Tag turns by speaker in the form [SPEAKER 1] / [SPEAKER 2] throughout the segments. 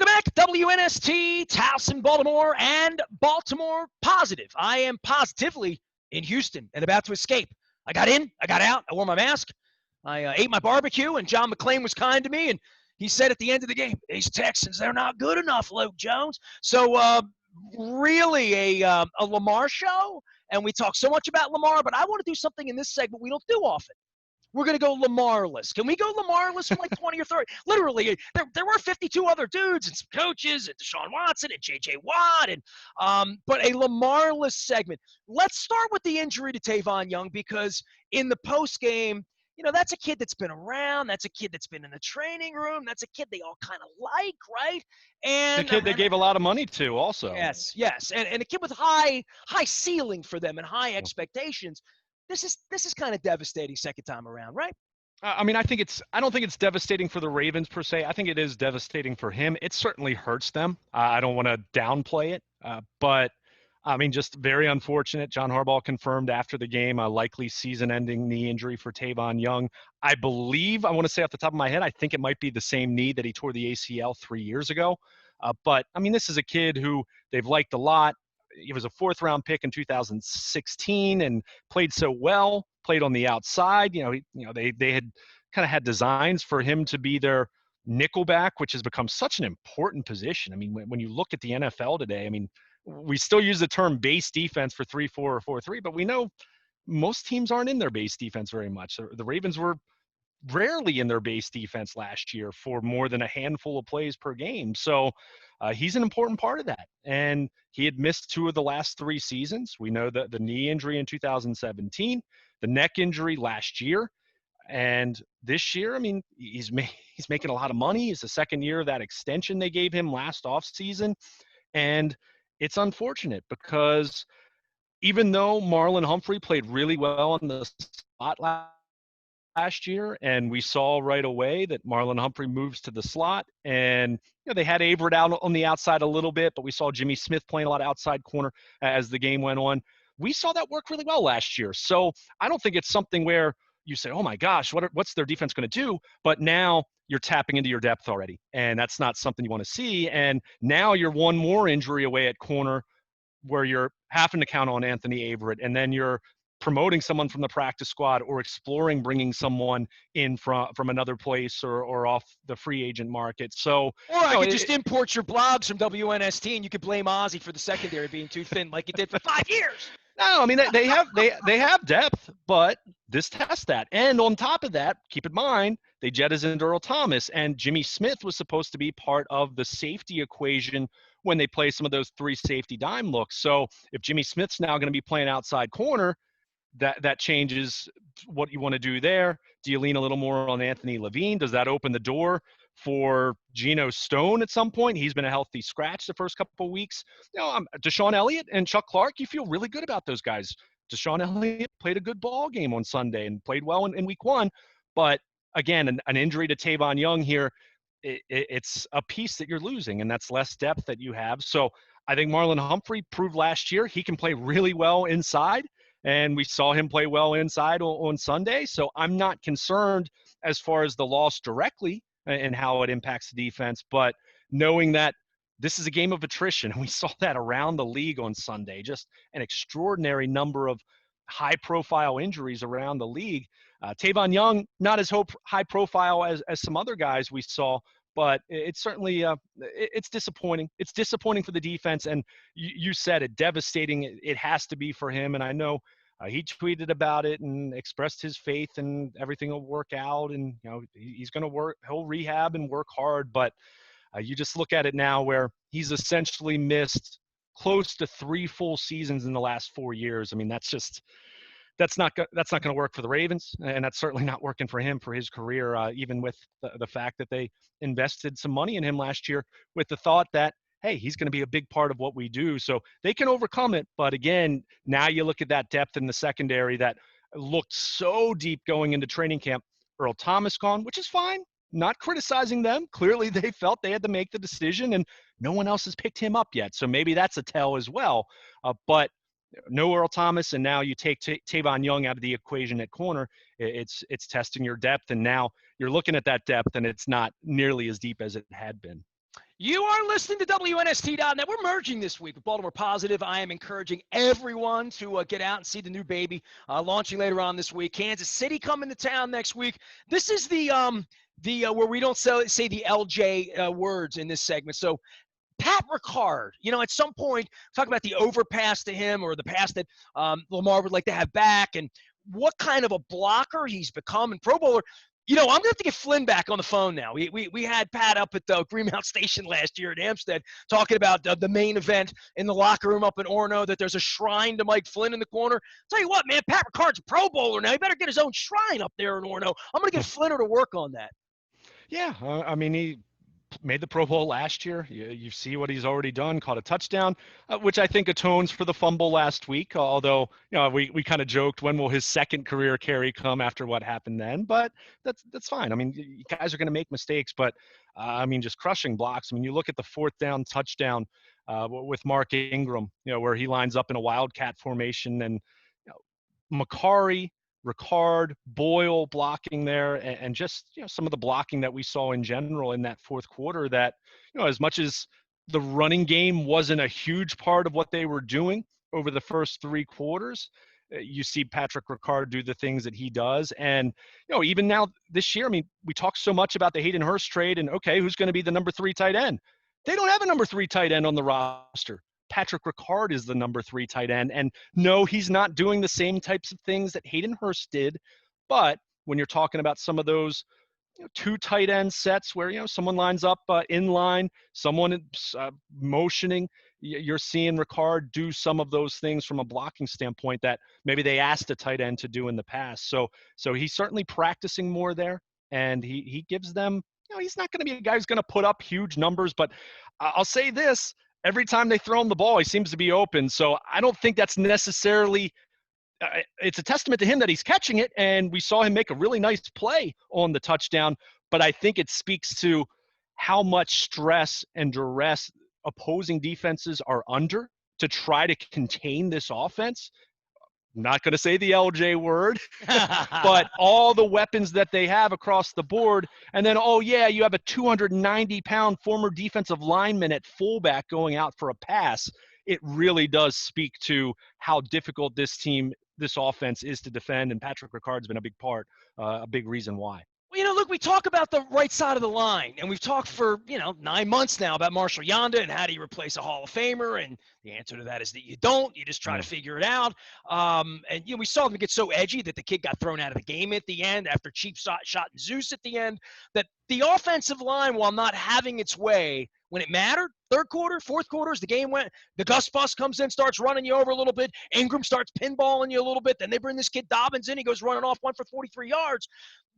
[SPEAKER 1] Welcome back, WNST, Towson, Baltimore, and Baltimore Positive. I am positively in Houston and about to escape. I got in, I got out, I wore my mask, I ate my barbecue, and John McClain was kind to me, and he said at the end of the game, these Texans, they're not good enough, Luke Jones. So really a Lamar show, and we talk so much about Lamar, but I want to do something in this segment we don't do often. We're going to go Lamarless. Can we go Lamarless for like 20 or 30? Literally, there were 52 other dudes and some coaches and Deshaun Watson and J.J. Watt, but a Lamarless segment. Let's start with the injury to Tavon Young, because in the postgame, that's a kid that's been around. That's a kid that's been in the training room. That's a kid they all kind of like, right?
[SPEAKER 2] And the kid they gave a lot of money to also.
[SPEAKER 1] Yes. And a kid with high ceiling for them and high expectations. This is kind of devastating second time around, right?
[SPEAKER 2] I mean, I don't think it's devastating for the Ravens per se. I think it is devastating for him. It certainly hurts them. I don't want to downplay it, but I mean, just very unfortunate. John Harbaugh confirmed after the game a likely season-ending knee injury for Tavon Young. I want to say off the top of my head, I think it might be the same knee that he tore the ACL 3 years ago. But I mean, this is a kid who they've liked a lot. He was a fourth-round pick in 2016 and played so well. Played on the outside. They had kind of had designs for him to be their nickelback, which has become such an important position. I mean, when you look at the NFL today, I mean, we still use the term base defense for 3-4 or 4-3, but we know most teams aren't in their base defense very much. The Ravens were rarely in their base defense last year for more than a handful of plays per game. So he's an important part of that. And he had missed 2 of the last 3 seasons. We know that the knee injury in 2017, the neck injury last year. And this year, I mean, he's making a lot of money. It's the second year of that extension they gave him last offseason. And it's unfortunate because even though Marlon Humphrey played really well in the slot last year, and we saw right away that Marlon Humphrey moves to the slot, and they had Averett out on the outside a little bit, but we saw Jimmy Smith playing a lot of outside corner as the game went on. We saw that work really well last year. So I don't think it's something where you say, oh my gosh, what's their defense going to do? But now you're tapping into your depth already, and that's not something you want to see. And now you're one more injury away at corner where you're having to count on Anthony Averett, and then you're promoting someone from the practice squad or exploring bringing someone in from another place or off the free agent market. So,
[SPEAKER 1] or I could just import your blogs from WNST and you could blame Ozzie for the secondary being too thin like it did for 5 years.
[SPEAKER 2] No, I mean, they have depth, but this tests that. And on top of that, keep in mind, they jettisoned Earl Thomas, and Jimmy Smith was supposed to be part of the safety equation when they play some of those 3 safety dime looks. So if Jimmy Smith's now going to be playing outside corner, that changes what you want to do there. Do you lean a little more on Anthony Levine? Does that open the door for Geno Stone at some point? He's been a healthy scratch the first couple of weeks. Deshaun Elliott and Chuck Clark, you feel really good about those guys. Deshaun Elliott played a good ball game on Sunday and played well in week 1. But again, an injury to Tavon Young here, it's a piece that you're losing, and that's less depth that you have. So I think Marlon Humphrey proved last year he can play really well inside. And we saw him play well inside on Sunday. So I'm not concerned as far as the loss directly and how it impacts the defense, but knowing that this is a game of attrition, and we saw that around the league on Sunday, just an extraordinary number of high-profile injuries around the league. Tavon Young, not as high profile as some other guys we saw, but it's certainly it's disappointing. It's disappointing for the defense, and you said it, devastating. It has to be for him, and I know he tweeted about it and expressed his faith, and everything will work out, and he's going to work. He'll rehab and work hard, but you just look at it now where he's essentially missed close to 3 full seasons in the last 4 years. I mean, that's not going to work for the Ravens, and that's certainly not working for him for his career, even with the fact that they invested some money in him last year with the thought that, hey, he's going to be a big part of what we do. So they can overcome it. But again, now you look at that depth in the secondary that looked so deep going into training camp. Earl Thomas gone, which is fine. Not criticizing them. Clearly they felt they had to make the decision, and no one else has picked him up yet. So maybe that's a tell as well. But no Earl Thomas, and now you take Tavon Young out of the equation at corner. It's testing your depth, and now you're looking at that depth, and it's not nearly as deep as it had been.
[SPEAKER 1] You are listening to WNST.net. We're merging this week with Baltimore Positive. I am encouraging everyone to get out and see the new baby launching later on this week. Kansas City coming to town next week. This is the where we don't say the LJ words in this segment. So Pat Ricard, at some point, talk about the overpass to him or the pass that Lamar would like to have back and what kind of a blocker he's become and Pro Bowler. I'm going to have to get Flynn back on the phone now. We had Pat up at the Greenmount Station last year at Hampstead talking about the main event in the locker room up in Orono, that there's a shrine to Mike Flynn in the corner. Tell you what, man, Pat Ricard's a Pro Bowler now. He better get his own shrine up there in Orono. I'm going to get Flinner to work on that.
[SPEAKER 2] Yeah, I mean, he made the Pro Bowl last year. You see what he's already done, caught a touchdown, which I think atones for the fumble last week, although we kind of joked, when will his second career carry come after what happened then? But that's fine. I mean, you guys are going to make mistakes, but I mean, just crushing blocks. I mean, you look at the fourth down touchdown with Mark Ingram, where he lines up in a wildcat formation, and Macari, Ricard, Boyle blocking there, and just some of the blocking that we saw in general in that fourth quarter. That as much as the running game wasn't a huge part of what they were doing over the first three quarters, you see Patrick Ricard do the things that he does. And even now this year, I mean, we talk so much about the Hayden Hurst trade, and okay, who's going to be the number 3 tight end? They don't have a number 3 tight end on the roster. Patrick Ricard is the number 3 tight end. And no, he's not doing the same types of things that Hayden Hurst did. But when you're talking about some of those 2 tight end sets where, someone lines up in line, someone motioning, you're seeing Ricard do some of those things from a blocking standpoint that maybe they asked a tight end to do in the past. So he's certainly practicing more there, and he gives them, he's not going to be a guy who's going to put up huge numbers, but I'll say this: every time they throw him the ball, he seems to be open. So I don't think that's necessarily it's a testament to him that he's catching it, and we saw him make a really nice play on the touchdown. But I think it speaks to how much stress and duress opposing defenses are under to try to contain this offense. I'm not going to say the LJ word, but all the weapons that they have across the board. And then, you have a 290-pound former defensive lineman at fullback going out for a pass. It really does speak to how difficult this offense is to defend, and Patrick Ricard's been a big part, a big reason why.
[SPEAKER 1] Well, look, we talk about the right side of the line, and we've talked for, 9 months now about Marshall Yanda and how do you replace a Hall of Famer, and the answer to that is that you don't. You just try to figure it out. And, we saw them get so edgy that the kid got thrown out of the game at the end after cheap shot and Zeus at the end, that the offensive line, while not having its way when it mattered, third quarter, fourth quarter, as the game went, the Gus Bus comes in, starts running you over a little bit. Ingram starts pinballing you a little bit. Then they bring this kid Dobbins in. He goes running off, 1 for 43 yards.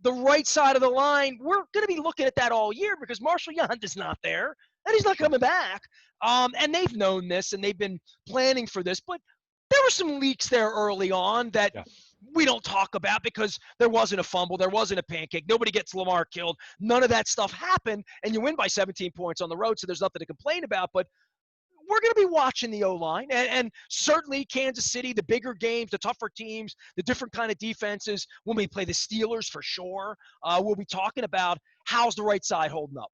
[SPEAKER 1] The right side of the line, we're going to be looking at that all year because Marshall Yanda's not there, and he's not coming back. And they've known this, and they've been planning for this. But there were some leaks there early on that we don't talk about because there wasn't a fumble. There wasn't a pancake. Nobody gets Lamar killed. None of that stuff happened, and you win by 17 points on the road, so there's nothing to complain about. But we're going to be watching the O-line, and certainly Kansas City, the bigger games, the tougher teams, the different kind of defenses. When we play the Steelers, for sure, we'll be talking about how's the right side holding up.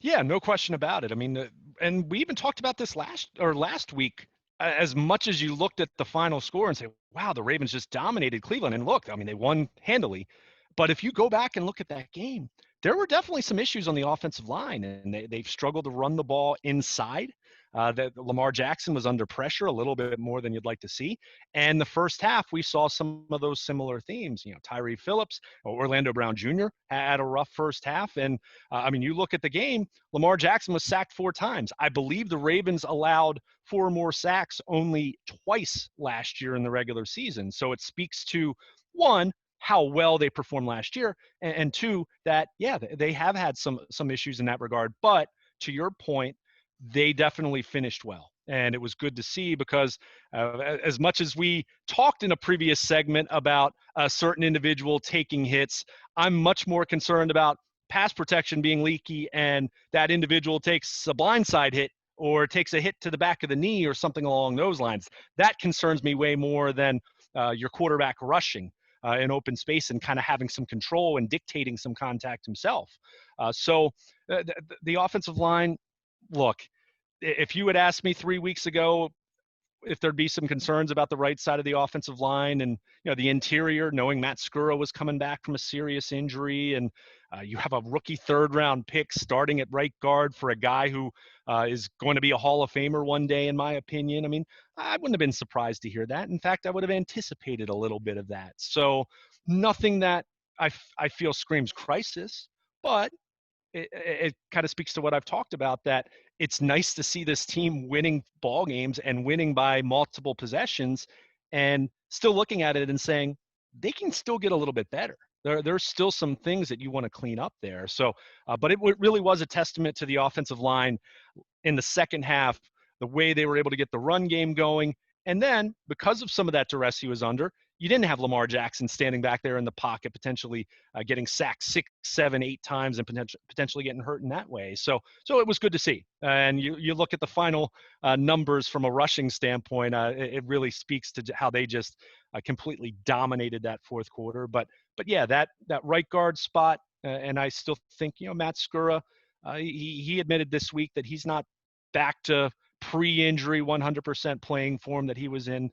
[SPEAKER 2] Yeah, no question about it. I mean, and we even talked about this last week. As much as you looked at the final score and say, wow, the Ravens just dominated Cleveland. And look, I mean, they won handily. But if you go back and look at that game, there were definitely some issues on the offensive line, and they've struggled to run the ball inside. That Lamar Jackson was under pressure a little bit more than you'd like to see. And the first half, we saw some of those similar themes. Tyree Phillips, Orlando Brown Jr. had a rough first half. And I mean, you look at the game, Lamar Jackson was sacked 4 times. I believe the Ravens allowed 4 more sacks only twice last year in the regular season. So it speaks to, 1, how well they performed last year, and 2, that, they have had some issues in that regard. But to your point, they definitely finished well. And it was good to see because as much as we talked in a previous segment about a certain individual taking hits, I'm much more concerned about pass protection being leaky and that individual takes a blindside hit or takes a hit to the back of the knee or something along those lines. That concerns me way more than your quarterback rushing in open space and kind of having some control and dictating some contact himself. So the offensive line, look, if you had asked me 3 weeks ago if there'd be some concerns about the right side of the offensive line and the interior, knowing Matt Skura was coming back from a serious injury, and you have a rookie third-round pick starting at right guard for a guy who is going to be a Hall of Famer one day, in my opinion. I mean, I wouldn't have been surprised to hear that. In fact, I would have anticipated a little bit of that. So nothing that I feel screams crisis, but it kind of speaks to what I've talked about, that it's nice to see this team winning ball games and winning by multiple possessions and still looking at it and saying they can still get a little bit better. There's still some things that you want to clean up there. So, but it really was a testament to the offensive line in the second half, the way they were able to get the run game going. And then because of some of that duress he was under, you didn't have Lamar Jackson standing back there in the pocket, potentially getting sacked 6, 7, 8 times and potentially getting hurt in that way. So it was good to see. And you look at the final numbers from a rushing standpoint, it really speaks to how they just completely dominated that fourth quarter. But yeah, that right guard spot, and I still think, Matt Skura, he admitted this week that he's not back to pre-injury 100% playing form that he was in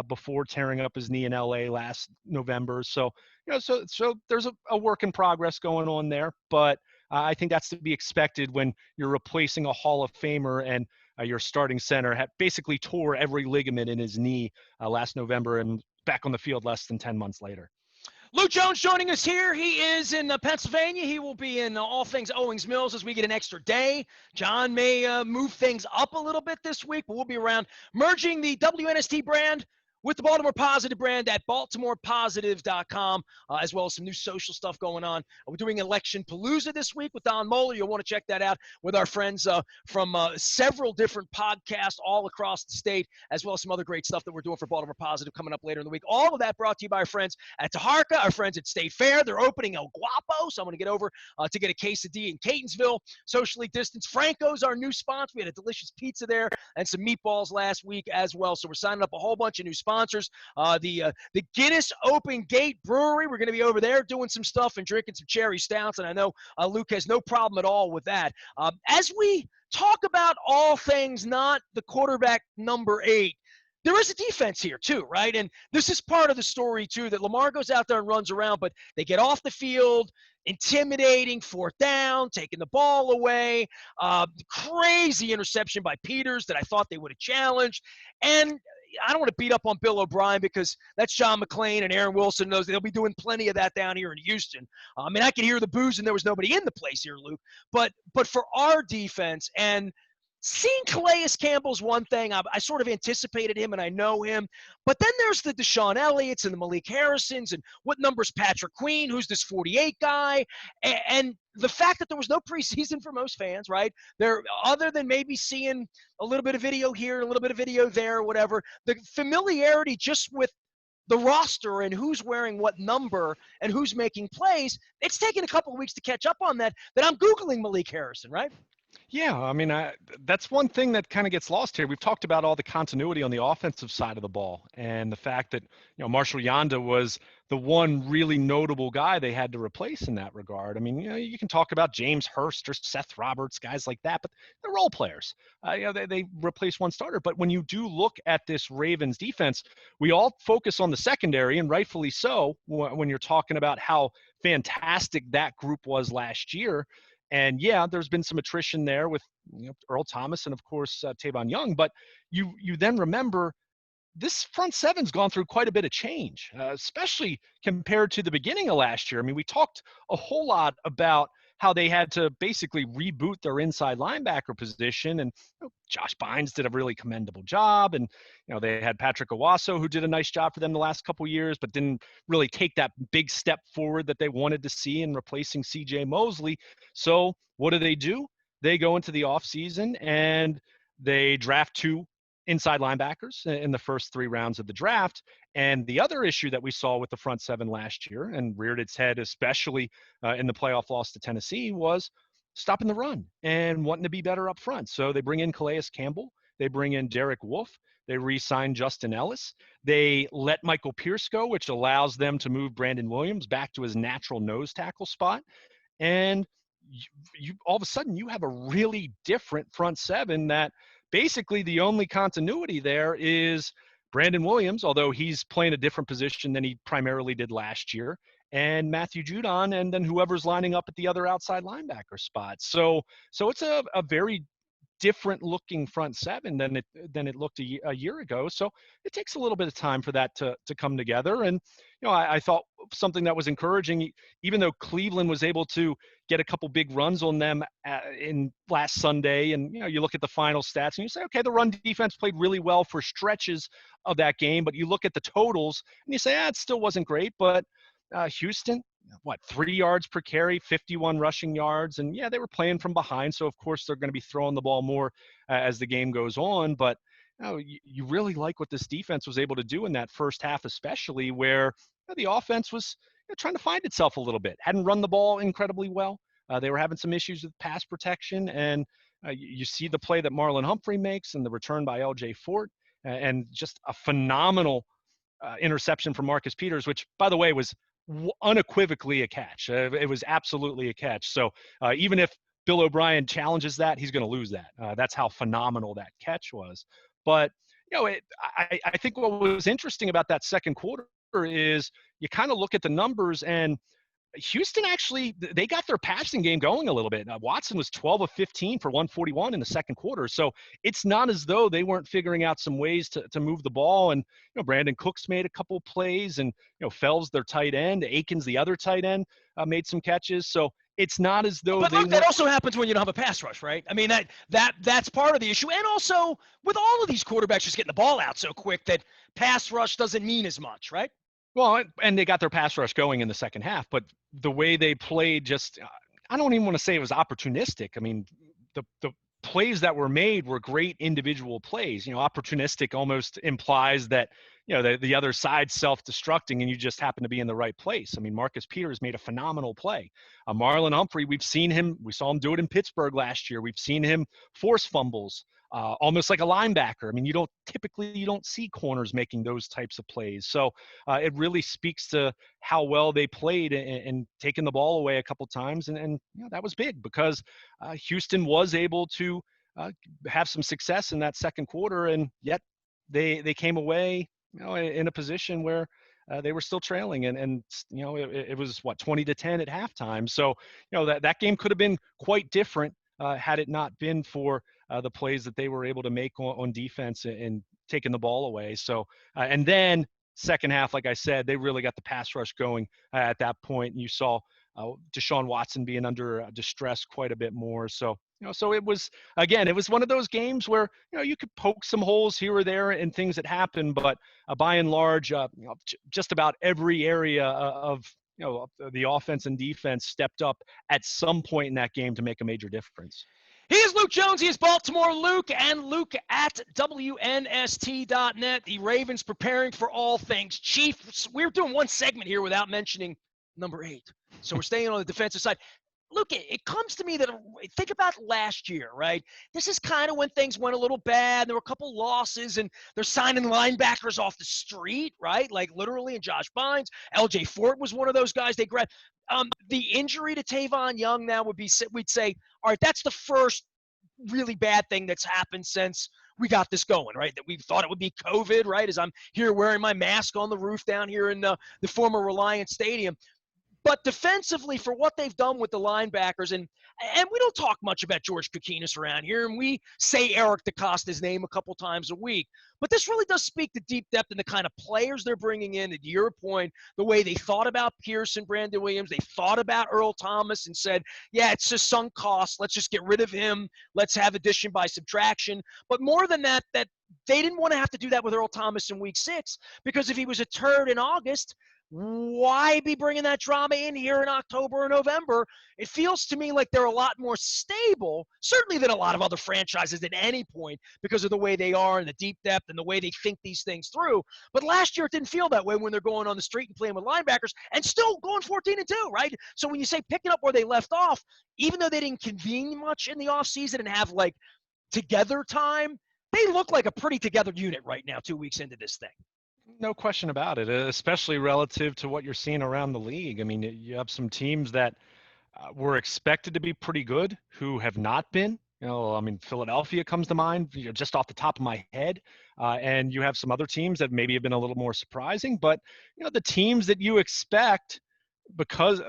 [SPEAKER 2] before tearing up his knee in LA last November. So, so there's a work in progress going on there, but I think that's to be expected when you're replacing a Hall of Famer and your starting center basically tore every ligament in his knee last November and back on the field less than 10 months later.
[SPEAKER 1] Luke Jones joining us here. He is in Pennsylvania. He will be in all things Owings Mills as we get an extra day. John may move things up a little bit this week, but we'll be around merging the WNST brand with the Baltimore Positive brand at baltimorepositive.com, as well as some new social stuff going on. We're doing Election Palooza this week with Don Moeller. You'll want to check that out with our friends from several different podcasts all across the state, as well as some other great stuff that we're doing for Baltimore Positive coming up later in the week. All of that brought to you by our friends at Taharka, our friends at State Fair. They're opening El Guapo, so I'm going to get over to get a quesadilla in Catonsville, socially distanced. Franco's our new sponsor. We had a delicious pizza there and some meatballs last week as well. So we're signing up a whole bunch of new sponsors. The Guinness Open Gate Brewery, we're going to be over there doing some stuff and drinking some cherry stouts, and I know Luke has no problem at all with that. As we talk about all things not the quarterback number 8, there is a defense here too, right? And this is part of the story too, that Lamar goes out there and runs around, but they get off the field, intimidating, fourth down, taking the ball away, crazy interception by Peters that I thought they would have challenged. And I don't want to beat up on Bill O'Brien because that's John McClain and Aaron Wilson knows they'll be doing plenty of that down here in Houston. I mean, I could hear the boos and there was nobody in the place here, Luke. But for our defense, and seeing Calais Campbell's one thing. I sort of anticipated him and I know him. But then there's the Deshaun Elliott's and the Malik Harrisons and what number's Patrick Queen, who's this 48 guy. And the fact that there was no preseason for most fans, right? There, other than maybe seeing a little bit of video here, a little bit of video there, whatever, the familiarity just with the roster and who's wearing what number and who's making plays, it's taken a couple of weeks to catch up on that I'm Googling Malik Harrison, right?
[SPEAKER 2] Yeah, I mean, that's one thing that kind of gets lost here. We've talked about all the continuity on the offensive side of the ball and the fact that, Marshall Yanda was the one really notable guy they had to replace in that regard. I mean, you can talk about James Hurst or Seth Roberts, guys like that, but they're role players. They replace one starter. But when you do look at this Ravens defense, we all focus on the secondary, and rightfully so, when you're talking about how fantastic that group was last year. And yeah, there's been some attrition there with Earl Thomas and of course Tavon Young, but you then remember this front seven's gone through quite a bit of change, especially compared to the beginning of last year. I mean, we talked a whole lot about how they had to basically reboot their inside linebacker position, and Josh Bynes did a really commendable job, and they had Patrick Owasso who did a nice job for them the last couple of years, but didn't really take that big step forward that they wanted to see in replacing C.J. Mosley. So what do? They go into the offseason and they draft 2 inside linebackers in the first 3 rounds of the draft. And the other issue that we saw with the front 7 last year and reared its head, especially in the playoff loss to Tennessee, was stopping the run and wanting to be better up front. So they bring in Calais Campbell. They bring in Derek Wolfe. They re-sign Justin Ellis. They let Michael Pierce go, which allows them to move Brandon Williams back to his natural nose tackle spot. And you all of a sudden you have a really different front seven that basically the only continuity there is Brandon Williams, although he's playing a different position than he primarily did last year, and Matthew Judon, and then whoever's lining up at the other outside linebacker spot. So it's a very different looking front seven than it looked a year ago. So it takes a little bit of time for that to come together. And I thought something that was encouraging, even though Cleveland was able to get a couple big runs on them in last Sunday, and you look at the final stats and you say, okay, the run defense played really well for stretches of that game, but you look at the totals and you say, it still wasn't great. But Houston, 3 yards per carry, 51 rushing yards. And yeah, they were playing from behind. So of course they're going to be throwing the ball more as the game goes on. But you really like what this defense was able to do in that first half, especially where the offense was trying to find itself a little bit. Hadn't run the ball incredibly well. They were having some issues with pass protection. And you see the play that Marlon Humphrey makes and the return by L.J. Fort and just a phenomenal interception from Marcus Peters, which, by the way, was unequivocally a catch. It was absolutely a catch. So even if Bill O'Brien challenges that, he's going to lose that. That's how phenomenal that catch was. But I think what was interesting about that second quarter is you kind of look at the numbers, and Houston actually, they got their passing game going a little bit. Watson was 12 of 15 for 141 in the second quarter. So it's not as though they weren't figuring out some ways to move the ball. And, Brandon Cooks made a couple plays, and, Fells, their tight end, Akins, the other tight end, made some catches. So it's not as though
[SPEAKER 1] that also happens when you don't have a pass rush, right? I mean, that's part of the issue. And also with all of these quarterbacks just getting the ball out so quick that pass rush doesn't mean as much, right?
[SPEAKER 2] Well, and they got their pass rush going in the second half, but the way they played, just I don't even want to say it was opportunistic. I mean, the plays that were made were great individual plays. Opportunistic almost implies that the other side's self-destructing and you just happen to be in the right place. I mean, Marcus Peters made a phenomenal play. Marlon Humphrey, we saw him do it in Pittsburgh last year. We've seen him force fumbles. Almost like a linebacker. I mean, you don't see corners making those types of plays. So it really speaks to how well they played and taking the ball away a couple times. And that was big because Houston was able to have some success in that second quarter. And yet they came away, in a position where they were still trailing. And it was 20-10 at halftime. So, that game could have been quite different had it not been for the plays that they were able to make on defense and taking the ball away. So, and then second half, like I said, they really got the pass rush going at that point. And you saw Deshaun Watson being under distress quite a bit more. So, so it was one of those games where, you could poke some holes here or there and things that happen, but by and large, just about every area of the offense and defense stepped up at some point in that game to make a major difference.
[SPEAKER 1] He is Luke Jones. He is Baltimore Luke, and Luke at WNST.net. The Ravens preparing for all things Chiefs. We're doing one segment here without mentioning number 8. So we're staying on the defensive side. Look, it comes to me that think about last year, right? This is kind of when things went a little bad. There were a couple losses, and they're signing linebackers off the street, right? Like literally, and Josh Bynes. L.J. Fort was one of those guys they grabbed. The injury to Tavon Young now we'd say, all right, that's the first really bad thing that's happened since we got this going, right? That we thought it would be COVID, right? As I'm here wearing my mask on the roof down here in the former Reliant Stadium. But defensively, for what they've done with the linebackers, and we don't talk much about George Kokinis around here, and we say Eric DeCosta's name a couple times a week. But this really does speak to deep depth and the kind of players they're bringing in. And to your point, the way they thought about Pearson, Brandon Williams, they thought about Earl Thomas and said, yeah, it's a sunk cost. Let's just get rid of him. Let's have addition by subtraction. But more than that they didn't want to have to do that with Earl Thomas in week 6, because if he was a turd in August, why be bringing that drama in here in October or November? It feels to me like they're a lot more stable, certainly than a lot of other franchises at any point, because of the way they are and the deep depth and the way they think these things through. But last year it didn't feel that way when they're going on the street and playing with linebackers and still going 14-2, right? So when you say picking up where they left off, even though they didn't convene much in the offseason and have like together time, they look like a pretty together unit right now, 2 weeks into this thing.
[SPEAKER 2] No question about it, especially relative to what you're seeing around the league. I mean, you have some teams that were expected to be pretty good who have not been. I mean, Philadelphia comes to mind, just off the top of my head. And you have some other teams that maybe have been a little more surprising, but the teams that you expect because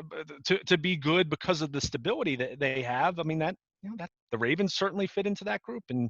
[SPEAKER 2] to be good because of the stability that they have. I mean, that the Ravens certainly fit into that group. And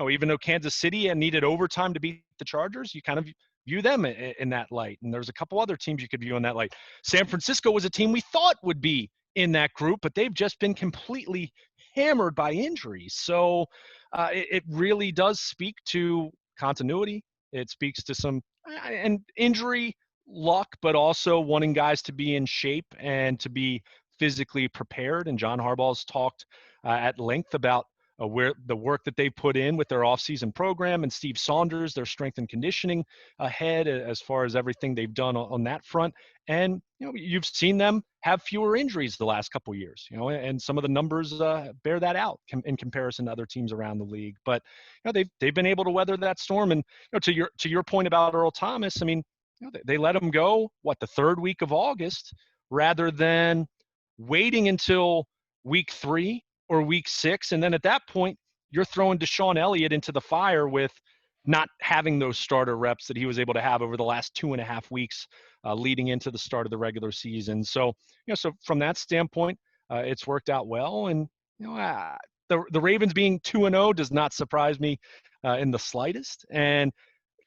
[SPEAKER 2] even though Kansas City needed overtime to beat the Chargers, you kind of view them in that light. And there's a couple other teams you could view in that light. San Francisco was a team we thought would be in that group, but they've just been completely hammered by injuries. So it really does speak to continuity. It speaks to some and injury luck, but also wanting guys to be in shape and to be physically prepared. And John Harbaugh's talked at length about where the work that they put in with their offseason program, and Steve Saunders, their strength and conditioning ahead as far as everything they've done on that front. And you've seen them have fewer injuries the last couple of years, and some of the numbers bear that out in comparison to other teams around the league. But they've been able to weather that storm. And to your point about Earl Thomas, I mean, they let him go the third week of August rather than waiting until week 3 or week 6. And then at that point, you're throwing Deshaun Elliott into the fire with not having those starter reps that he was able to have over the last 2.5 weeks leading into the start of the regular season. So, so from that standpoint, it's worked out well. And, the Ravens being 2-0 does not surprise me in the slightest. And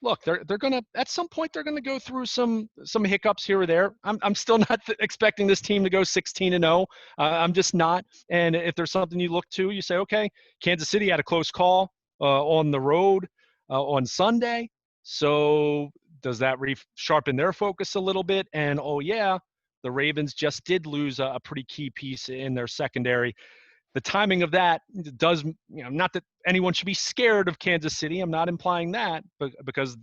[SPEAKER 2] look, they're gonna at some point they're gonna go through some hiccups here or there. I'm still not expecting this team to go 16-0. I'm just not. And if there's something you look to, you say, okay, Kansas City had a close call on the road on Sunday. So does that sharpen their focus a little bit? And the Ravens just did lose a pretty key piece in their secondary. The timing of that does, not that anyone should be scared of Kansas City. I'm not implying that, but because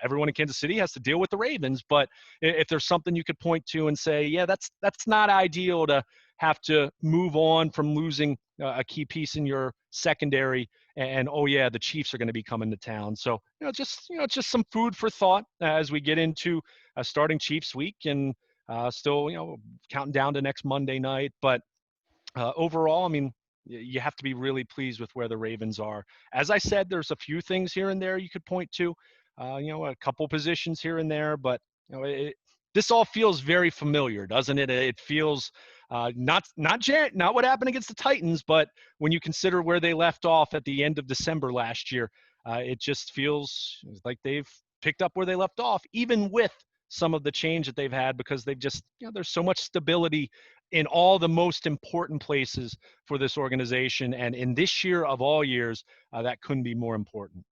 [SPEAKER 2] everyone in Kansas City has to deal with the Ravens. But if there's something you could point to and say, yeah, that's not ideal to have to move on from losing a key piece in your secondary. And the Chiefs are going to be coming to town. So just some food for thought as we get into starting Chiefs week and still counting down to next Monday night. But overall, I mean, you have to be really pleased with where the Ravens are. As I said, there's a few things here and there you could point to, a couple positions here and there, but this all feels very familiar, doesn't it? It feels not what happened against the Titans, but when you consider where they left off at the end of December last year, it just feels like they've picked up where they left off, even with some of the change that they've had, because they've just, there's so much stability in all the most important places for this organization. And in this year of all years, that couldn't be more important.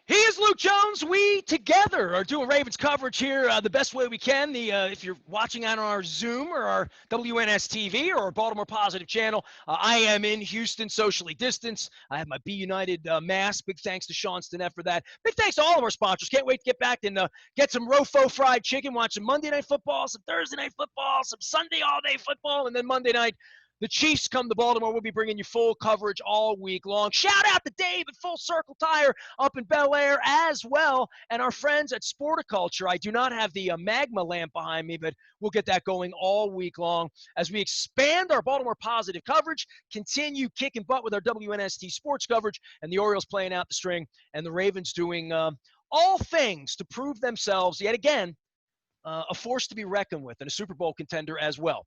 [SPEAKER 1] He is Luke Jones. We together are doing Ravens coverage here the best way we can. If you're watching on our Zoom or our WNST TV or our Baltimore Positive channel, I am in Houston, socially distanced. I have my Be United mask. Big thanks to Sean Stinnett for that. Big thanks to all of our sponsors. Can't wait to get back and get some Rofo fried chicken, watch some Monday Night Football, some Thursday Night Football, some Sunday all-day football, and then Monday night, the Chiefs come to Baltimore. We'll be bringing you full coverage all week long. Shout out to Dave at Full Circle Tire up in Bel Air as well, and our friends at Sporticulture. I do not have the magma lamp behind me, but we'll get that going all week long as we expand our Baltimore Positive coverage, continue kicking butt with our WNST sports coverage, and the Orioles playing out the string, and the Ravens doing all things to prove themselves yet again a force to be reckoned with and a Super Bowl contender as well.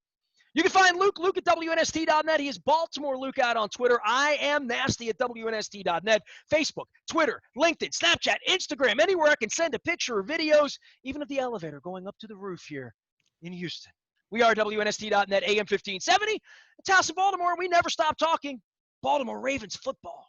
[SPEAKER 1] You can find Luke at WNST.net. He is Baltimore Luke out on Twitter. I am Nasty at WNST.net. Facebook, Twitter, LinkedIn, Snapchat, Instagram, anywhere I can send a picture or videos, even of the elevator going up to the roof here in Houston. We are WNST.net, AM 1570. It's House in Baltimore. We never stop talking Baltimore Ravens football.